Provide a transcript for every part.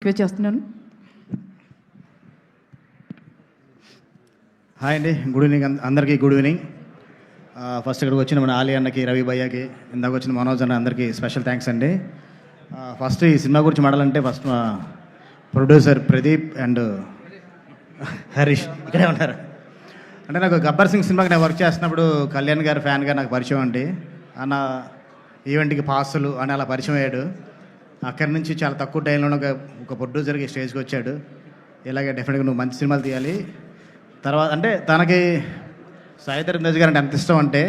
Request చేస్తున్నాను. Hi అండి, good evening అందరికీ. Good evening. ఫస్ట్ ఇక్కడికి వచ్చిన మన ఆలీ అన్నకి, రవి భయ్యకి, ఇందాక వచ్చిన మనోజ్ అన్న అందరికీ స్పెషల్ థ్యాంక్స్ అండి. ఫస్ట్ ఈ సినిమా గురించి మాట్లాడాలంటే ఫస్ట్ మా ప్రొడ్యూసర్ ప్రదీప్ అండ్ హరీష్ ఇక్కడే ఉన్నారు. అంటే నాకు గబ్బర్ సింగ్ సినిమాకి నేను వర్క్ చేస్తున్నప్పుడు కళ్యాణ్ గారి ఫ్యాన్గా నాకు పరిచయం అండి. అన్న ఈవెంట్కి పాసులు అని అలా పరిచయం అయ్యాడు. అక్కడి నుంచి చాలా తక్కువ టైంలో ఒక ప్రొడ్యూసర్కి స్టేజ్కి వచ్చాడు. ఇలాగే డెఫినెట్గా నువ్వు మంచి సినిమాలు తీయాలి. తర్వాత అంటే తనకి సాయిధరం తేజ్ గారు అంటే ఎంత ఇష్టం అంటే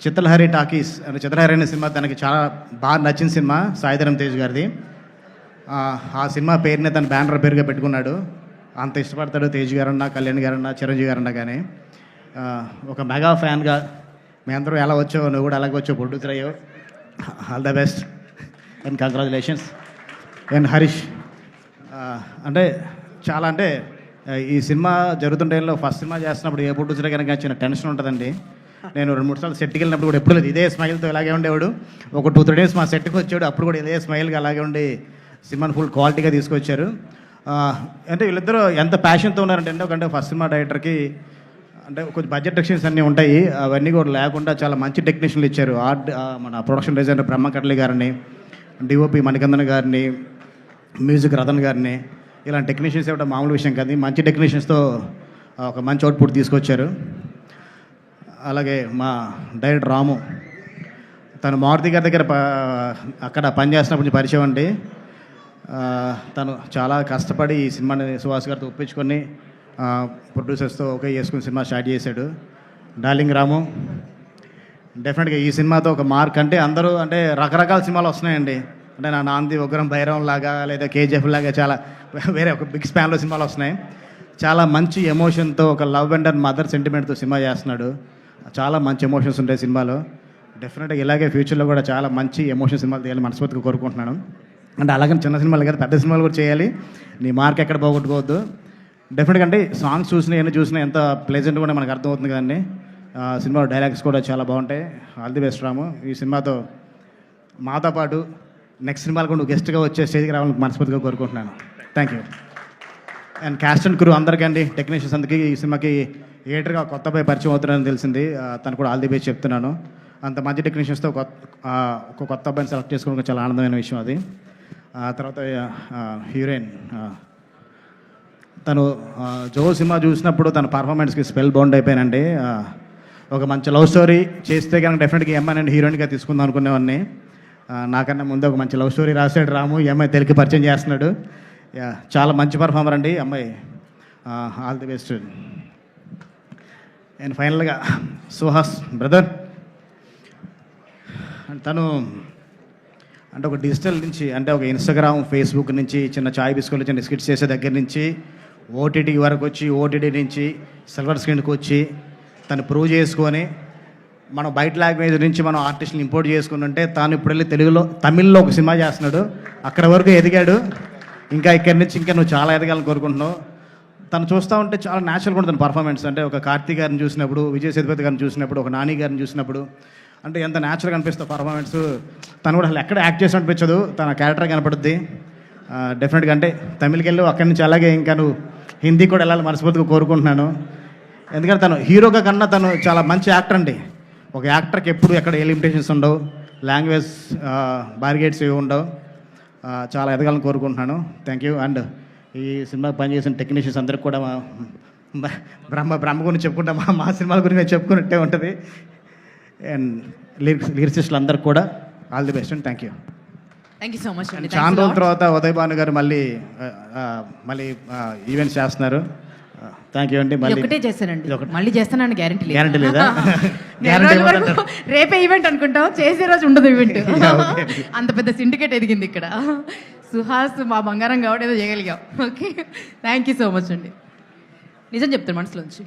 చిత్రలహరి టాకీస్ అంటే చిత్రలహరి అనే సినిమా తనకి చాలా బాగా నచ్చిన సినిమా సాయిధరం తేజ్ గారిది. ఆ సినిమా పేరునే తన బ్యానర్ పేరుగా పెట్టుకున్నాడు. అంత ఇష్టపడతాడు తేజ్ గారన్నా, కళ్యాణ్ గారన్నా, చిరంజీవి గారన్నా. కానీ ఒక మెగా ఫ్యాన్గా మేమందరం ఎలా వచ్చావు, నువ్వు కూడా అలాగే వచ్చావు, ప్రొడ్యూసర్ అయ్యావు. All the best and congratulations. And Harish అంటే చాలా అంటే ఈ సినిమా జరుగుతున్న టైంలో ఫస్ట్ సినిమా చేస్తున్నప్పుడు ఏ ప్రొడ్యూసర్ కనుక చిన్న టెన్షన్ ఉంటుందండి. నేను 2-3 సార్లు సెట్కి వెళ్ళినప్పుడు కూడా ఎప్పుడు లేదు ఇదే స్మైల్తో ఇలాగే ఉండేవాడు. ఒక 2-3 డేస్ మా సెట్కి వచ్చాడు, అప్పుడు కూడా ఇదే స్మైల్గా అలాగే ఉండి సినిమాని ఫుల్ క్వాలిటీగా తీసుకొచ్చారు. అంటే వీళ్ళిద్దరూ ఎంత ప్యాషన్తో ఉన్నారంటే ఎందుకంటే ఫస్ట్ సినిమా డైరెక్టర్కి అంటే కొంచెం బడ్జెట్ రెస్ట్రిక్షన్స్ అన్నీ ఉంటాయి, అవన్నీ కూడా లేకుండా చాలా మంచి టెక్నీషియన్లు ఇచ్చారు. మన ప్రొడక్షన్ డిజైనర్ బ్రహ్మకట్లి గారిని, డిఓపి మణికందన్ గారిని, మ్యూజిక్ రతన్ గారిని, ఇలాంటి టెక్నీషియన్స్ ఇవ్వడం మామూలు విషయం కాదు. మంచి టెక్నీషియన్స్తో ఒక మంచి అవుట్పుట్ తీసుకొచ్చారు. అలాగే మా డైరెక్టర్ రాము, తను మారుతి గారి దగ్గర అక్కడ పనిచేస్తున్నప్పుడు నుంచి పరిచయం అండి. తను చాలా కష్టపడి ఈ సినిమాని సుహాస్ గారితో ఒప్పించుకొని ప్రొడ్యూసర్స్తో ఒకే చేసుకుని సినిమా స్టార్ట్ చేశాడు. డార్లింగ్ రాము డెఫినెట్గా ఈ సినిమాతో ఒక మార్క్. అంటే అందరూ అంటే రకరకాల సినిమాలు వస్తున్నాయండి. అంటే నా నాంది ఉగ్రం భైరవం లాగా లేదా కేజీఎఫ్ లాగా చాలా వేరే ఒక బిగ్ స్పాన్లో సినిమాలు వస్తున్నాయి. చాలా మంచి ఎమోషన్తో ఒక లవ్ అండ్ మదర్ సెంటిమెంట్తో సినిమా చేస్తున్నాడు. చాలా మంచి ఎమోషన్స్ ఉంటాయి సినిమాలో. డెఫినెట్గా ఇలాగే ఫ్యూచర్లో కూడా చాలా మంచి ఎమోషన్ సినిమాలు తీయాలి మనస్ఫూర్తిగా కోరుకుంటున్నాను. అంటే అలాగే చిన్న సినిమాలు కదా, పెద్ద సినిమాలు కూడా చేయాలి. నీ మార్క్ ఎక్కడ పోగొట్టుకోవద్దు. డెఫినెట్గా అంటే సాంగ్స్ చూసినా ఎన్ని చూసినా ఎంత ప్లెజెంట్గా కూడా మనకు అర్థమవుతుంది కదండి. సినిమాలో డైలాగ్స్ కూడా చాలా బాగుంటాయి. ఆల్ ది బెస్ట్ రాము. ఈ సినిమాతో మాతో పాటు నెక్స్ట్ సినిమాలు కూడా నువ్వు గెస్ట్గా వచ్చే స్టేజ్కి రావాలని మనస్ఫూర్తిగా కోరుకుంటున్నాను. Thank you. And caste and crew అందరికీ అండి, టెక్నీషియన్స్ అందరికీ ఈ సినిమాకి థియేటర్గా కొత్తపై పరిచయం అవుతున్నారని తెలిసింది. తను కూడా ఆల్ ది బెస్ట్ చెప్తున్నాను. అంత మంచి టెక్నీషియన్స్తో ఒక కొత్త అబ్బాయిని సెలెక్ట్ చేసుకోవడం చాలా ఆనందమైన విషయం అది. తర్వాత హీరోయిన్ తను జో సినిమా చూసినప్పుడు తన పర్ఫార్మెన్స్కి స్పెల్ బౌండ్ అయిపోయానండి. ఒక మంచి లవ్ స్టోరీ చేస్తే కనుక డెఫినెట్గా ఎంఐ నేను హీరోయిన్గా తీసుకుందాం అనుకునేవాడిని. నాకన్నా ముందే ఒక మంచి లవ్ స్టోరీ రాశాడు రాము, ఈ అమ్మాయి తెలుగు పరిచయం చేస్తున్నాడు. చాలా మంచి పర్ఫార్మర్ అండి అమ్మాయి. All the best. అండ్ ఫైనల్గా సుహాస్ బ్రదర్, తను అంటే ఒక డిజిటల్ నుంచి అంటే ఒక ఇన్స్టాగ్రామ్, ఫేస్బుక్ నుంచి చిన్న చాయ్ బిస్కెట్లు చిన్న స్కిట్స్ చేసే దగ్గర నుంచి ఓటీటీ వరకు వచ్చి, ఓటీటీ నుంచి సిల్వర్ స్క్రీన్కి వచ్చి తను ప్రూవ్ చేసుకొని మనం బయట లాంగ్వేజ్ నుంచి మనం ఆర్టిస్ట్ని ఇంపోర్ట్ చేసుకుని ఉంటే తాను ఇప్పుడు వెళ్ళి తమిళ్లో ఒక సినిమా చేస్తున్నాడు. అక్కడ వరకు ఎదిగాడు. ఇంకా ఇక్కడి నుంచి ఇంకా నువ్వు చాలా ఎదగాలని కోరుకుంటున్నావు. తను చూస్తూ ఉంటే చాలా న్యాచురల్గా ఉంటుంది పర్ఫార్మెన్స్. అంటే ఒక కార్తీక్ గారిని చూసినప్పుడు, విజయ్ సేతుపతి గారిని చూసినప్పుడు, ఒక నాని గారిని చూసినప్పుడు అంటే ఎంత న్యాచురల్గా అనిపిస్తుంది పర్ఫార్మెన్స్. తను కూడా అసలు ఎక్కడ యాక్ట్ చేసి అనిపించదు, తన క్యారెక్టర్ కనపడుద్ది. డెఫినెట్గా అంటే తమిళకి వెళ్ళు, అక్కడి నుంచి అలాగే ఇంకా నువ్వు హిందీ కూడా వెళ్ళాలి మనస్ఫూర్తిగా కోరుకుంటున్నాను. ఎందుకంటే తను హీరోగా కన్నా తను చాలా మంచి యాక్టర్ అండి. ఒక యాక్టర్కి ఎప్పుడు ఎక్కడ ఏ లిమిటేషన్స్ ఉండవు, లాంగ్వేజ్ బార్గేట్స్ ఏవి ఉండవు. చాలా ఎదగాలని కోరుకుంటున్నాను. Thank you. అండ్ ఈ సినిమాకి పనిచేసిన టెక్నీషియన్స్ అందరికి కూడా బ్రహ్మ గురించి చెప్పుకుంటా, మా సినిమాల గురించి నేను చెప్పుకున్నట్టే ఉంటుంది. అండ్ లిరిసిస్టులు అందరికి కూడా all the best and thank you. Thank you so much. చాలా రోజుల తర్వాత ఉదయ్ భాను గారు మళ్ళీ ఈవెంట్స్ చేస్తున్నారు. థ్యాంక్ యూ అండి. ఒకటే చేశానండి, మళ్ళీ చేస్తానండి. గ్యారంటీ లేదా? రేపే ఈవెంట్ అనుకుంటాం, చేసే రోజు ఉండదు ఈవెంట్. అంత పెద్ద సిండికేట్ ఎదిగింది ఇక్కడ. సుహాస్ మా బంగారం కాబట్టి ఏదో చేయగలిగాం. Okay, thank you so much అండి. నిజం చెప్తాను మనసులోంచి.